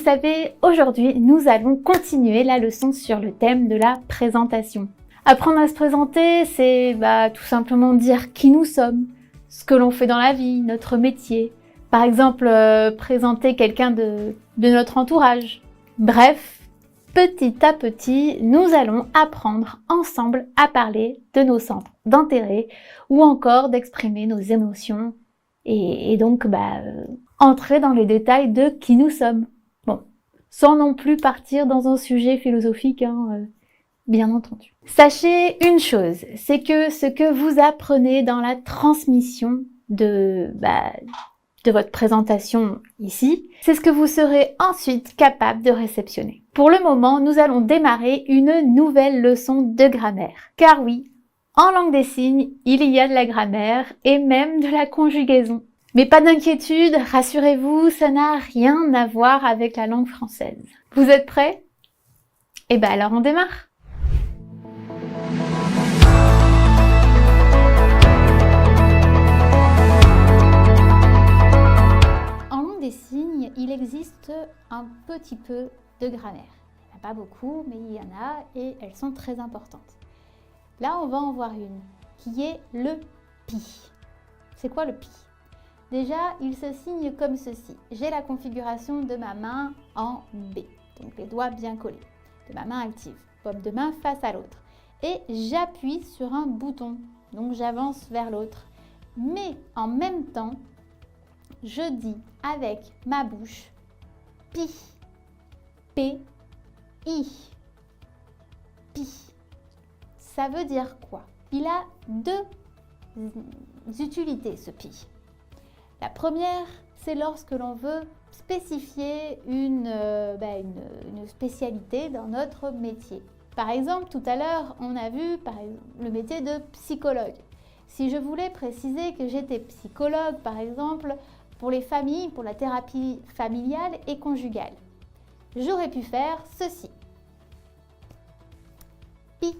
savez, aujourd'hui, nous allons continuer la leçon sur le thème de la présentation. Apprendre à se présenter, c'est tout simplement dire qui nous sommes, ce que l'on fait dans la vie, notre métier. Par exemple, présenter quelqu'un de notre entourage. Bref, petit à petit, nous allons apprendre ensemble à parler de nos centres d'intérêt ou encore d'exprimer nos émotions et donc entrer dans les détails de qui nous sommes. Bon, sans non plus partir dans un sujet philosophique, bien entendu. Sachez une chose, c'est que ce que vous apprenez dans la transmission de votre présentation ici, c'est ce que vous serez ensuite capable de réceptionner. Pour le moment, nous allons démarrer une nouvelle leçon de grammaire. Car oui, en langue des signes, il y a de la grammaire et même de la conjugaison. Mais pas d'inquiétude, rassurez-vous, ça n'a rien à voir avec la langue française. Vous êtes prêts? Eh ben alors on démarre. Signes, il existe un petit peu de grammaire. Il n'y en a pas beaucoup, mais il y en a et elles sont très importantes. Là, on va en voir une qui est le pi. C'est quoi le pi? Déjà, il se signe comme ceci. J'ai la configuration de ma main en B, donc les doigts bien collés, de ma main active, paume de main face à l'autre. Et j'appuie sur un bouton, donc j'avance vers l'autre. Mais en même temps, je dis avec ma bouche pi, P-I, pi. Ça veut dire quoi? Il a deux utilités ce pi. La première, c'est lorsque l'on veut spécifier une spécialité dans notre métier. Par exemple, tout à l'heure, on a vu le métier de psychologue. Si je voulais préciser que j'étais psychologue, par exemple, pour les familles, pour la thérapie familiale et conjugale, j'aurais pu faire ceci. Pi.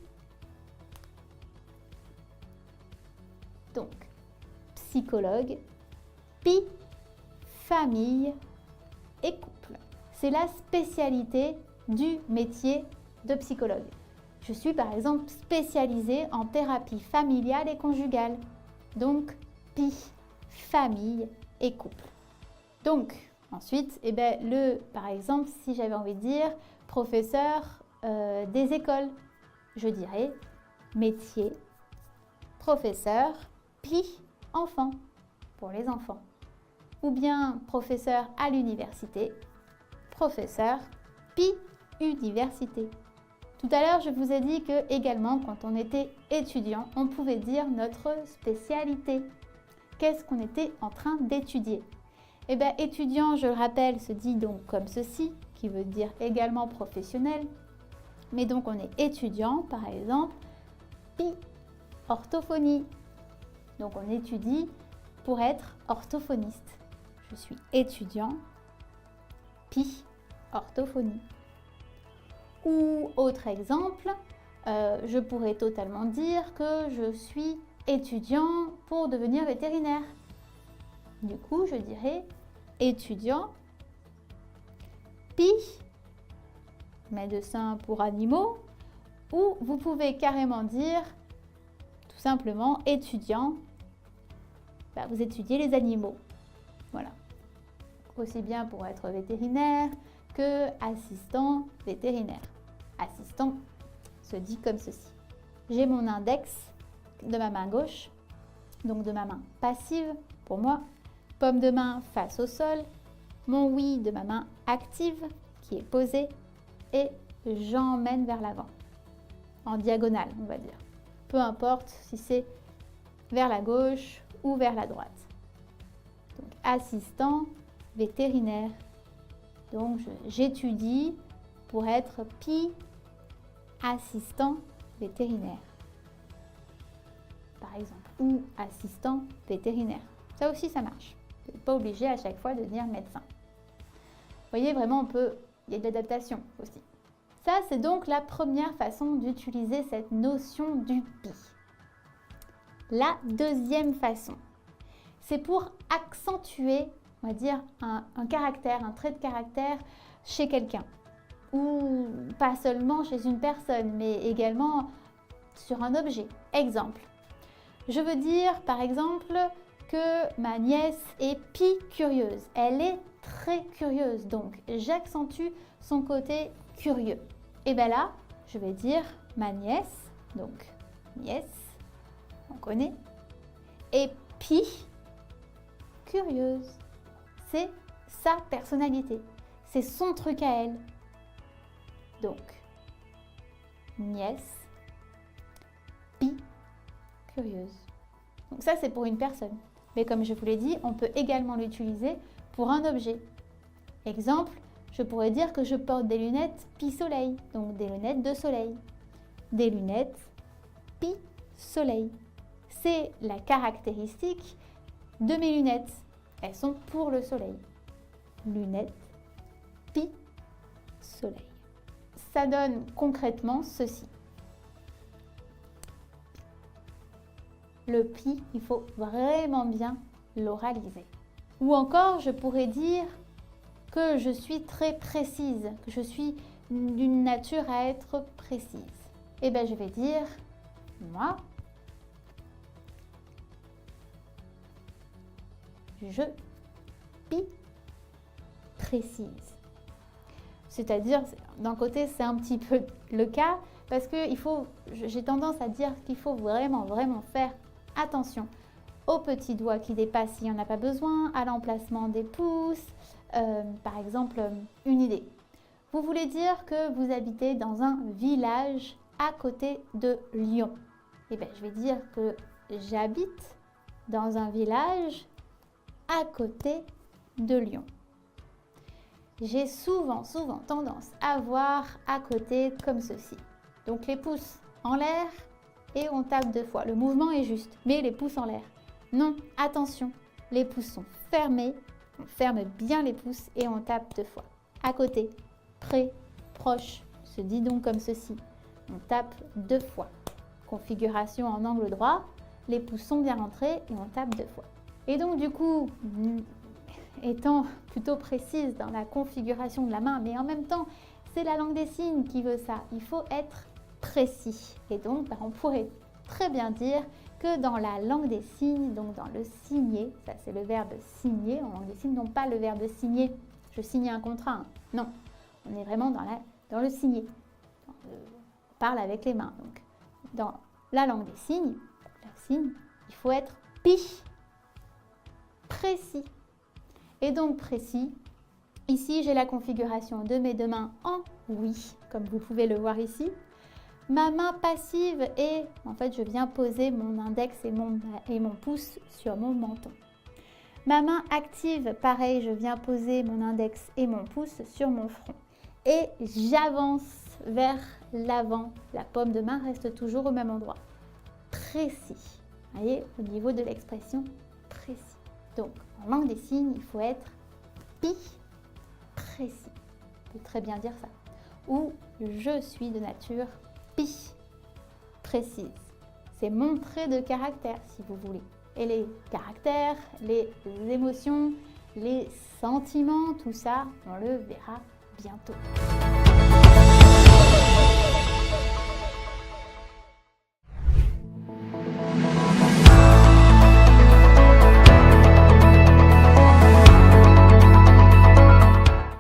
Donc, psychologue, pi, famille et couple. C'est la spécialité du métier de psychologue. Je suis par exemple spécialisée en thérapie familiale et conjugale. Donc, pi, famille et couple. Donc, ensuite, par exemple, si j'avais envie de dire professeur des écoles, je dirais métier, professeur, pi, enfant, pour les enfants. Ou bien professeur à l'université, professeur, pi, université. Tout à l'heure, je vous ai dit que également, quand on était étudiant, on pouvait dire notre spécialité. Qu'est-ce qu'on était en train d'étudier? Étudiant, je le rappelle, se dit donc comme ceci, qui veut dire également professionnel. Mais donc, on est étudiant, par exemple, pi, orthophonie. Donc, on étudie pour être orthophoniste. Je suis étudiant, pi, orthophonie. Ou autre exemple, je pourrais totalement dire que je suis étudiant pour devenir vétérinaire. Du coup, je dirais étudiant, pi, médecin pour animaux, ou vous pouvez carrément dire tout simplement étudiant, vous étudiez les animaux. Voilà. Aussi bien pour être vétérinaire que assistant vétérinaire. Assistant se dit comme ceci. J'ai mon index de ma main gauche, donc de ma main passive pour moi, paume de main face au sol, mon oui de ma main active qui est posée et j'emmène vers l'avant, en diagonale on va dire. Peu importe si c'est vers la gauche ou vers la droite. Donc assistant vétérinaire, donc j'étudie pour être pi assistant vétérinaire, par exemple, ou assistant vétérinaire. Ça aussi, ça marche. Vous n'êtes pas obligé à chaque fois de dire médecin. Vous voyez, vraiment, il y a de l'adaptation aussi. Ça, c'est donc la première façon d'utiliser cette notion du pi. La deuxième façon, c'est pour accentuer, on va dire, un caractère, un trait de caractère chez quelqu'un. Ou pas seulement chez une personne, mais également sur un objet. Exemple, je veux dire par exemple que ma nièce est curieuse. Elle est très curieuse, donc j'accentue son côté curieux. Et bien là, je vais dire ma nièce, donc nièce, on connaît, est curieuse. C'est sa personnalité, c'est son truc à elle. Donc, nièce, curieuse. Donc ça, c'est pour une personne. Mais comme je vous l'ai dit, on peut également l'utiliser pour un objet. Exemple, je pourrais dire que je porte des lunettes soleil, donc des lunettes de soleil. Des lunettes soleil. C'est la caractéristique de mes lunettes. Elles sont pour le soleil. Lunettes soleil. Ça donne concrètement ceci. Le pi, il faut vraiment bien l'oraliser. Ou encore, je pourrais dire que je suis très précise, que je suis d'une nature à être précise. Et bien, je vais dire, moi, je pi précise. C'est-à-dire, d'un côté, c'est un petit peu le cas, parce que j'ai tendance à dire qu'il faut vraiment faire attention aux petits doigts qui dépassent s'il n'y en a pas besoin, à l'emplacement des pouces. Par exemple, une idée. Vous voulez dire que vous habitez dans un village à côté de Lyon. Eh bien, je vais dire que j'habite dans un village à côté de Lyon. J'ai souvent tendance à voir à côté comme ceci. Donc les pouces en l'air et on tape 2 fois. Le mouvement est juste, mais les pouces en l'air. Non, attention, les pouces sont fermés. On ferme bien les pouces et on tape 2 fois. À côté, près, proche, se dit donc comme ceci. On tape 2 fois. Configuration en angle droit, les pouces sont bien rentrés et on tape 2 fois. Et donc du coup, étant plutôt précise dans la configuration de la main, mais en même temps, c'est la langue des signes qui veut ça. Il faut être précis. Et donc, on pourrait très bien dire que dans la langue des signes, donc dans le signer, ça c'est le verbe signer en langue des signes, non pas le verbe signer, je signe un contrat, hein. Non, on est vraiment dans le signer. On parle avec les mains. Donc, dans la langue des signes, il faut être précis. Et donc précis, ici j'ai la configuration de mes 2 mains en oui, comme vous pouvez le voir ici. Ma main passive est, en fait, je viens poser mon index et mon pouce sur mon menton. Ma main active, pareil, je viens poser mon index et mon pouce sur mon front. Et j'avance vers l'avant. La paume de main reste toujours au même endroit. Précis. Vous voyez, au niveau de l'expression, précis. Donc, en langue des signes, il faut être précis. On peut très bien dire ça. Ou je suis de nature précise. C'est mon trait de caractère, si vous voulez. Et les caractères, les émotions, les sentiments, tout ça, on le verra bientôt.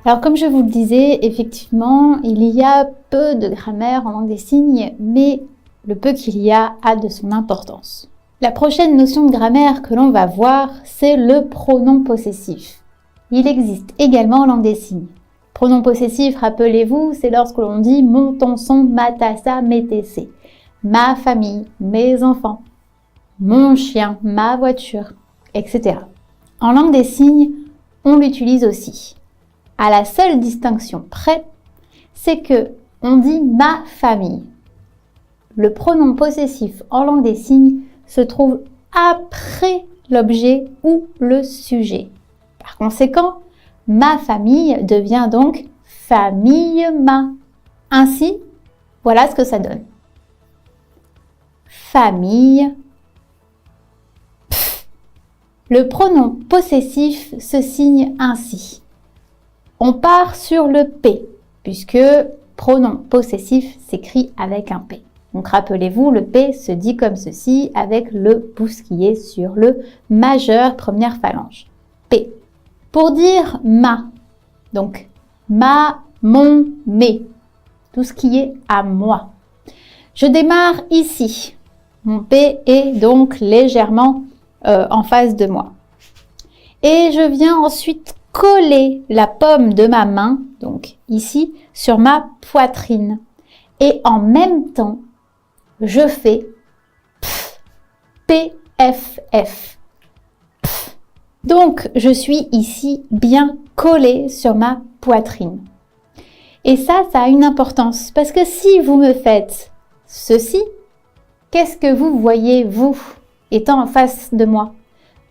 Alors comme je vous le disais, effectivement, il y a peu de grammaire en langue des signes, mais le peu qu'il y a de son importance. La prochaine notion de grammaire que l'on va voir, c'est le pronom possessif. Il existe également en langue des signes. Pronom possessif, rappelez-vous, c'est lorsque l'on dit mon, ton, son, ma, ta, sa, mes, tes, ses. Ma famille, mes enfants, mon chien, ma voiture, etc. En langue des signes, on l'utilise aussi. À la seule distinction près, c'est que on dit ma famille. Le pronom possessif en langue des signes se trouve après l'objet ou le sujet. Par conséquent, ma famille devient donc famille ma. Ainsi, voilà ce que ça donne. Famille. Le pronom possessif se signe ainsi. On part sur le P, puisque pronom possessif s'écrit avec un P. Donc rappelez-vous, le P se dit comme ceci avec le pouce qui est sur le majeur première phalange. P. Pour dire ma, donc ma, mon, mes, tout ce qui est à moi. Je démarre ici. Mon P est donc légèrement en face de moi. Et je viens ensuite coller la paume de ma main, donc ici, sur ma poitrine. Et en même temps, je fais PFF. Donc, je suis ici bien collée sur ma poitrine. Et ça a une importance. Parce que si vous me faites ceci, qu'est-ce que vous voyez, vous, étant en face de moi?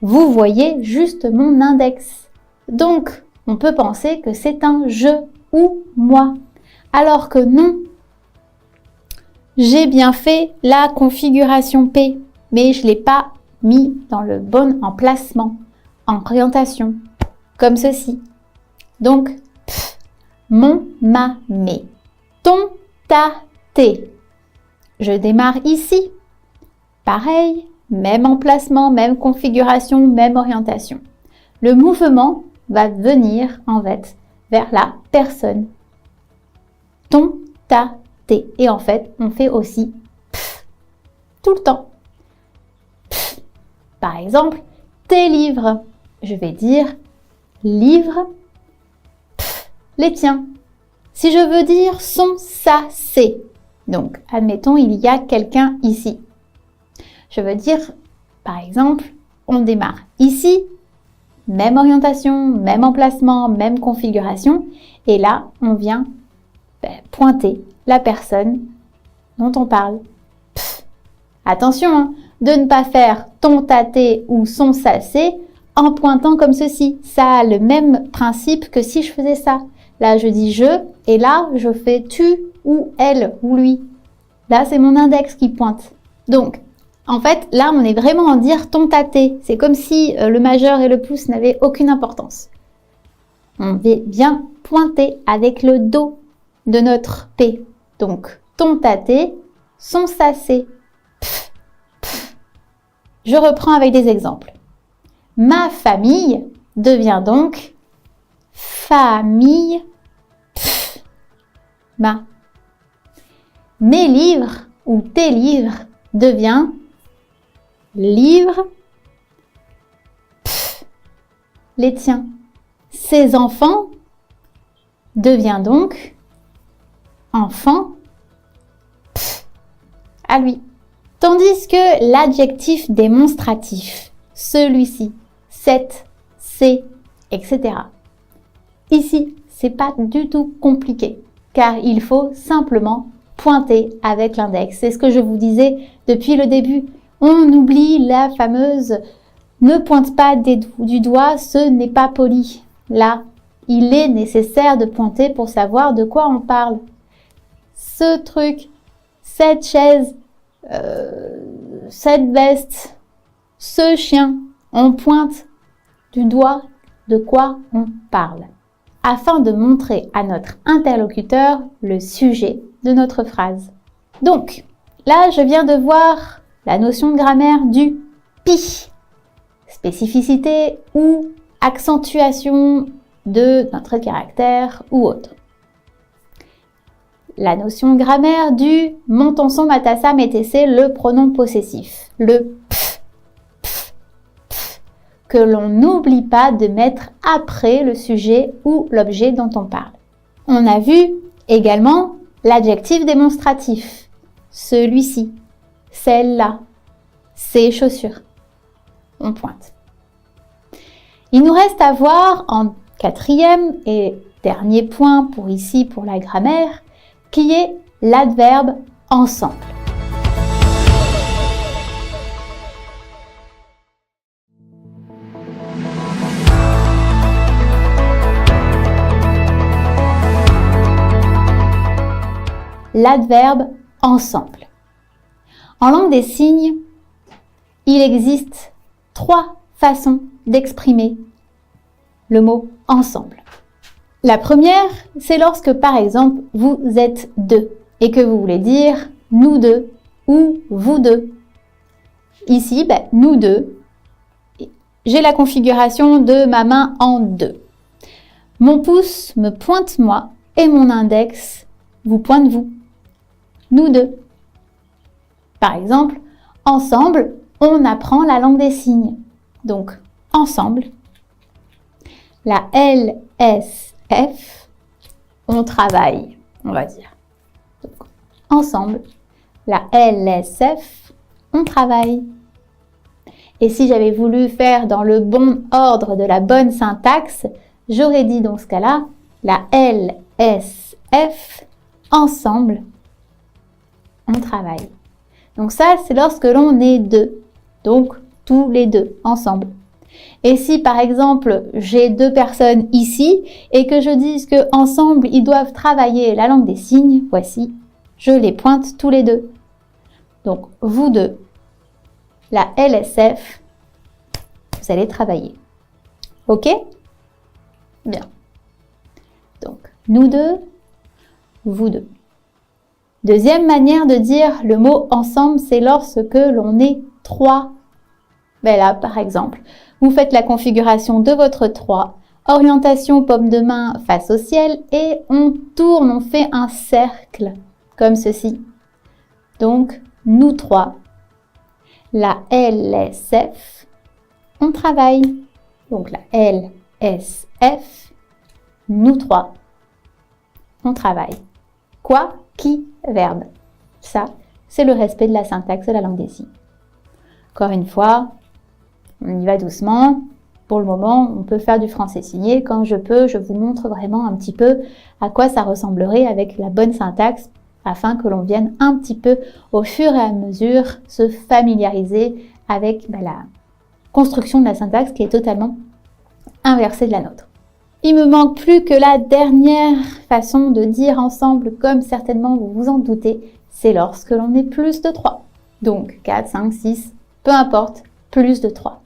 Vous voyez juste mon index. Donc, on peut penser que c'est un je ou moi. Alors que non. J'ai bien fait la configuration P, mais je ne l'ai pas mis dans le bon emplacement, en orientation, comme ceci. Donc, mon, ma, mes. Ton, ta, tes. Je démarre ici. Pareil, même emplacement, même configuration, même orientation. Le mouvement va venir en fait vers la personne. Ton, ta, tes. Et en fait, on fait aussi tout le temps. Par exemple, tes livres. Je vais dire livre, les tiens. Si je veux dire son, ça, c'est. Donc, admettons, il y a quelqu'un ici. Je veux dire, par exemple, on démarre ici, même orientation, même emplacement, même configuration. Et là, on vient pointer la personne dont on parle. Attention, hein, de ne pas faire ton, ta, tes ou son, ça, c'est en pointant comme ceci. Ça a le même principe que si je faisais ça. Là, je dis je et là, je fais tu ou elle ou lui. Là, c'est mon index qui pointe. Donc, en fait, là, on est vraiment en dire ton, ta, tes. C'est comme si le majeur et le pouce n'avaient aucune importance. On va bien pointer avec le dos de notre P. Donc, ton, ta, tes, son, ça, c'est. Je reprends avec des exemples. Ma famille devient donc famille. Ma. Mes livres ou tes livres devient livre. Les tiens. Ses enfants devient donc enfant. À lui. Tandis que l'adjectif démonstratif, celui-ci, cette, c'est, etc. Ici, c'est pas du tout compliqué, car il faut simplement pointer avec l'index. C'est ce que je vous disais depuis le début. On oublie la fameuse « ne pointe pas du doigt, ce n'est pas poli ». Là, il est nécessaire de pointer pour savoir de quoi on parle. Ce truc, cette chaise, cette veste, ce chien, on pointe du doigt de quoi on parle, afin de montrer à notre interlocuteur le sujet de notre phrase. Donc, là, je viens de voir la notion de grammaire du pi, spécificité ou accentuation de notre caractère ou autre. La notion de grammaire du mon, ton, son, ma, ta, sa, mes, tes, c'est le pronom possessif, le pf, que l'on n'oublie pas de mettre après le sujet ou l'objet dont on parle. On a vu également l'adjectif démonstratif, celui-ci, celle-là, ces chaussures. On pointe. Il nous reste à voir en quatrième et dernier point pour ici, pour la grammaire, qui est l'adverbe ensemble. L'adverbe ensemble. En langue des signes, il existe 3 façons d'exprimer le mot ensemble. La première, c'est lorsque par exemple vous êtes deux et que vous voulez dire nous deux ou vous deux. Ici, nous deux, j'ai la configuration de ma main en deux. Mon pouce me pointe moi et mon index vous pointe vous. Nous deux. Par exemple, ensemble, on apprend la langue des signes. Donc, ensemble, la LSF, on travaille, on va dire. Donc, ensemble, la LSF, on travaille. Et si j'avais voulu faire dans le bon ordre de la bonne syntaxe, j'aurais dit dans ce cas-là, la LSF, ensemble, on travaille. Donc ça, c'est lorsque l'on est deux. Donc, tous les deux, ensemble. Et si, par exemple, j'ai deux personnes ici et que je dise qu'ensemble, ils doivent travailler la langue des signes, voici, je les pointe tous les deux. Donc, vous deux, la LSF, vous allez travailler. OK? Bien. Donc, nous deux, vous deux. Deuxième manière de dire le mot ensemble, c'est lorsque l'on est trois. Là, par exemple, vous faites la configuration de votre 3, orientation paume de main face au ciel et on tourne, on fait un cercle comme ceci. Donc, nous trois, la LSF, on travaille. Donc, la LSF, nous trois, on travaille. Quoi? Qui? Verbe. Ça, c'est le respect de la syntaxe de la langue des signes. Encore une fois, on y va doucement. Pour le moment, on peut faire du français signé. Quand je peux, je vous montre vraiment un petit peu à quoi ça ressemblerait avec la bonne syntaxe afin que l'on vienne un petit peu au fur et à mesure se familiariser avec la construction de la syntaxe qui est totalement inversée de la nôtre. Il me manque plus que la dernière façon de dire ensemble, comme certainement vous vous en doutez, c'est lorsque l'on est plus de 3. Donc 4, 5, 6, peu importe, plus de 3.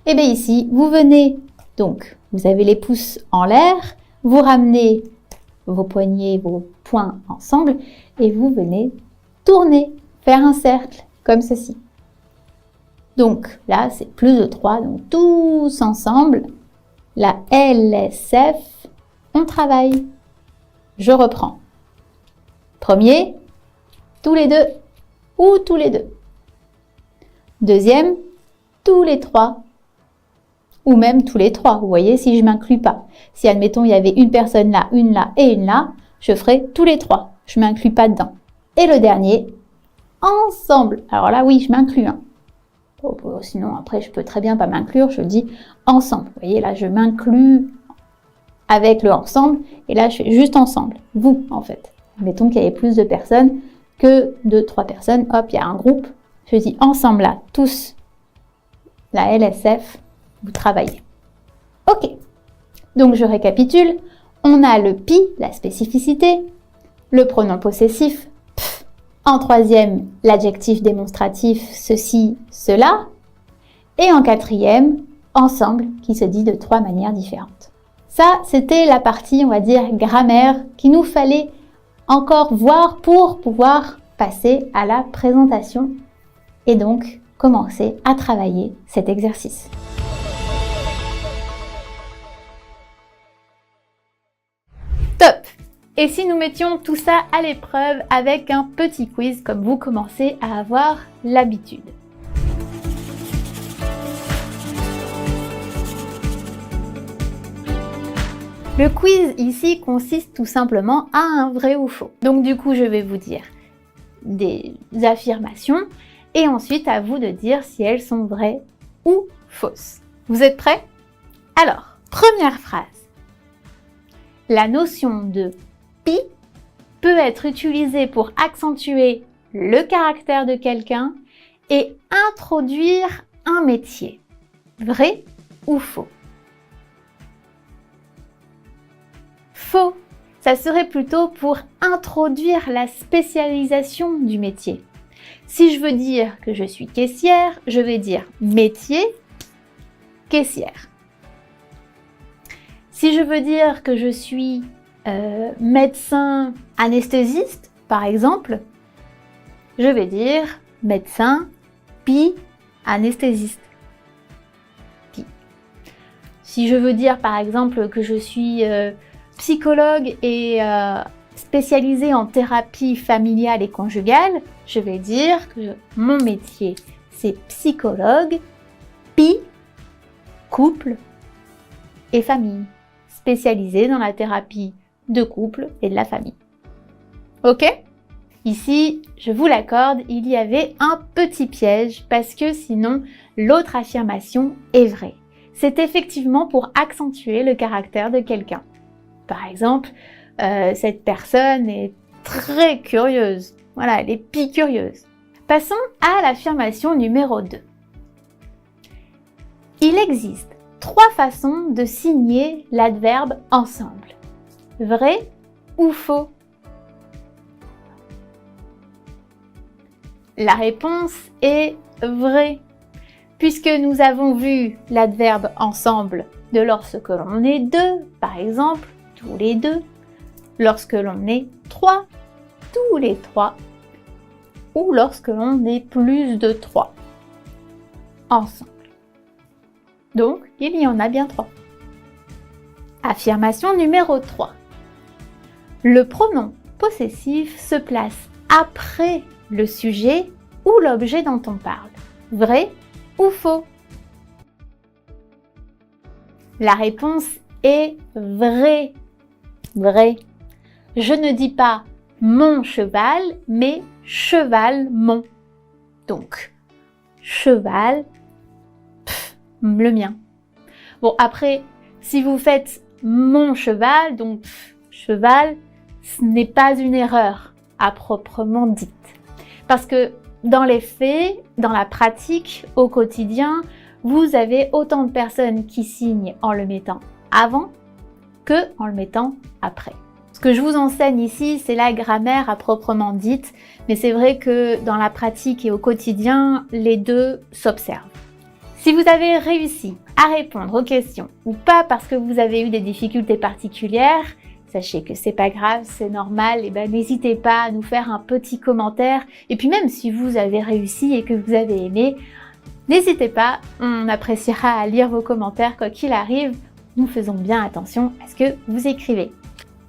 Et bien ici, vous venez, donc vous avez les pouces en l'air, vous ramenez vos poignets, vos poings ensemble et vous venez tourner, faire un cercle comme ceci. Donc là, c'est plus de 3, donc tous ensemble. La LSF, on travaille. Je reprends. Premier, tous les deux ou tous les deux. Deuxième, tous les trois ou même tous les trois. Vous voyez, si je ne m'inclus pas. Si, admettons, il y avait une personne là et une là, je ferai tous les trois. Je ne m'inclus pas dedans. Et le dernier, ensemble. Alors là, oui, je m'inclus. Sinon, après, je peux très bien pas m'inclure, je dis ensemble. Vous voyez, là, je m'inclus avec le ensemble, et là, je fais juste ensemble. Vous, en fait. Mettons qu'il y avait plus de personnes que de 3 personnes. Hop, il y a un groupe. Je dis ensemble, là, tous. La LSF, vous travaillez. OK. Donc, je récapitule. On a le pi, la spécificité, le pronom possessif, en troisième, l'adjectif démonstratif ceci, cela. Et en quatrième, ensemble, qui se dit de 3 manières différentes. Ça, c'était la partie, on va dire, grammaire qu'il nous fallait encore voir pour pouvoir passer à la présentation et donc commencer à travailler cet exercice. Top! Et si nous mettions tout ça à l'épreuve avec un petit quiz comme vous commencez à avoir l'habitude. Le quiz ici consiste tout simplement à un vrai ou faux. Donc du coup, je vais vous dire des affirmations et ensuite à vous de dire si elles sont vraies ou fausses. Vous êtes prêts? Alors, première phrase. La notion de pi peut être utilisée pour accentuer le caractère de quelqu'un et introduire un métier. Vrai ou faux? Faux. Ça serait plutôt pour introduire la spécialisation du métier. Si je veux dire que je suis caissière, je vais dire métier, caissière. Si je veux dire que je suis médecin anesthésiste, par exemple, je vais dire médecin puis anesthésiste. Puis. Si je veux dire par exemple que je suis psychologue et spécialisée en thérapie familiale et conjugale, je vais dire que mon métier c'est psychologue puis couple et famille, spécialisée dans la thérapie de couple et de la famille. Ok ? Ici, je vous l'accorde, il y avait un petit piège parce que sinon, l'autre affirmation est vraie. C'est effectivement pour accentuer le caractère de quelqu'un. Par exemple, cette personne est très curieuse. Voilà, elle est picurieuse. Passons à l'affirmation numéro 2. Il existe 3 façons de signer l'adverbe ensemble. Vrai ou faux ? La réponse est vrai, puisque nous avons vu l'adverbe ensemble de lorsque l'on est 2, par exemple, tous les 2, lorsque l'on est 3, tous les 3, ou lorsque l'on est plus de 3, ensemble. Donc, il y en a bien 3. Affirmation numéro 3. Le pronom possessif se place après le sujet ou l'objet dont on parle. Vrai ou faux ? La réponse est vrai. Vrai. Je ne dis pas mon cheval, mais cheval mon. Donc, cheval, le mien. Bon, après, si vous faites mon cheval, donc cheval, ce n'est pas une erreur à proprement dite. Parce que dans les faits, dans la pratique, au quotidien, vous avez autant de personnes qui signent en le mettant avant que en le mettant après. Ce que je vous enseigne ici, c'est la grammaire à proprement dite, mais c'est vrai que dans la pratique et au quotidien, les deux s'observent. Si vous avez réussi à répondre aux questions ou pas parce que vous avez eu des difficultés particulières, sachez que c'est pas grave, c'est normal, et n'hésitez pas à nous faire un petit commentaire. Et puis même si vous avez réussi et que vous avez aimé, n'hésitez pas, on appréciera à lire vos commentaires quoi qu'il arrive. Nous faisons bien attention à ce que vous écrivez.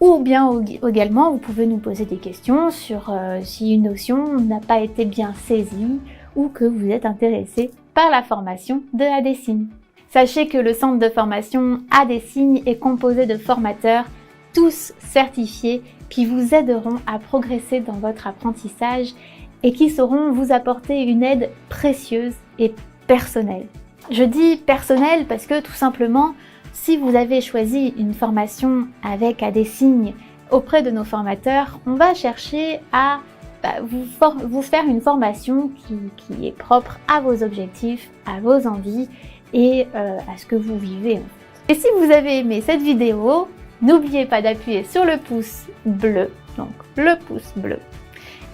Ou bien également, vous pouvez nous poser des questions sur si une notion n'a pas été bien saisie ou que vous êtes intéressé par la formation de ADsignes. Sachez que le centre de formation ADsignes est composé de formateurs tous certifiés qui vous aideront à progresser dans votre apprentissage et qui sauront vous apporter une aide précieuse et personnelle. Je dis personnelle parce que tout simplement, si vous avez choisi une formation avec ADsignes auprès de nos formateurs, on va chercher à vous faire une formation qui est propre à vos objectifs, à vos envies et à ce que vous vivez. Et si vous avez aimé cette vidéo, n'oubliez pas d'appuyer sur le pouce bleu, donc le pouce bleu,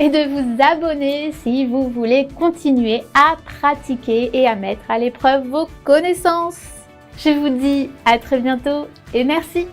et de vous abonner si vous voulez continuer à pratiquer et à mettre à l'épreuve vos connaissances. Je vous dis à très bientôt et merci.